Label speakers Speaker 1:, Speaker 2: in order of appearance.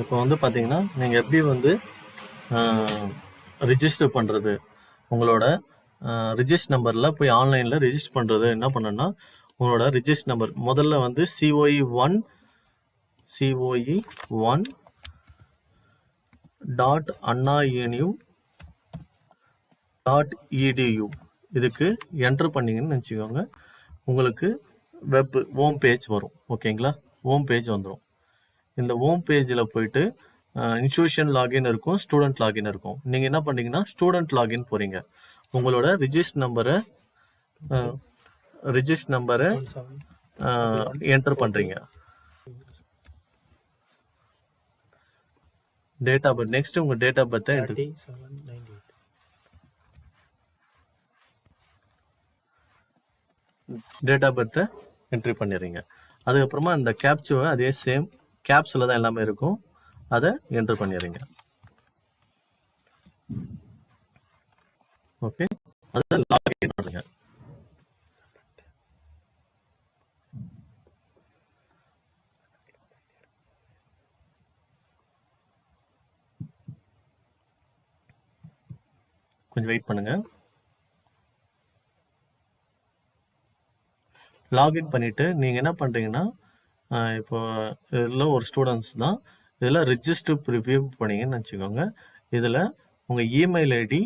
Speaker 1: இப்போ வந்து பார்த்தீங்கன்னா நீங்கள் எப்படி வந்து ரிஜிஸ்டர் பண்ணுறது, உங்களோட ரிஜிஸ்டர் நம்பரில் போய் ஆன்லைனில் ரிஜிஸ்டர் பண்ணுறது என்ன பண்ணணும்னா, உங்களோட ரிஜிஸ்டர் நம்பர் முதல்ல வந்து COE1 டாட் annaunu.edu இதுக்கு என்ட்ரு பண்ணிங்கன்னு வச்சுக்கோங்க. உங்களுக்கு வெப் ஹோம் பேஜ் வரும். ஓகேங்களா, ஹோம் பேஜ் வந்துடும். இந்த ஹோம் பேஜில் போயிட்டு இன்ஸ்டியூஷன் லாகின் இருக்கும், ஸ்டூடெண்ட் லாகின் இருக்கும். நீங்கள் என்ன பண்ணீங்கன்னா ஸ்டூடெண்ட் லாகின் போகிறீங்க. உங்களோட ரிஜிஸ்டர் நம்பரை என்டர் பண்ணுறீங்க. டேட் ஆஃப் பர்த் நெக்ஸ்ட் உங்கள் டேட் ஆஃப் பர்த்தை என்ட்ரி பண்ணிடுறீங்க. அதுக்கப்புறமா இந்த கேப்சுவை அதே சேம் கேப்ஸில் தான் எல்லாமே இருக்கும், அதை என்ட்ரு பண்ணிடுறீங்க. ஓகே, அதை லாகின் பண்ணுங்க. கொஞ்சம் வெயிட் பண்ணுங்க. லாகின் பண்ணிவிட்டு நீங்கள் என்ன பண்ணுறீங்கன்னா, இப்போ இதில் ஒரு ஸ்டூடெண்ட்ஸ் தான், இதில் ரிஜிஸ்டர் ப்ரிவ்யூ பண்ணிங்கன்னு வச்சுக்கோங்க. இதில் உங்கள் இமெயில் ஐடி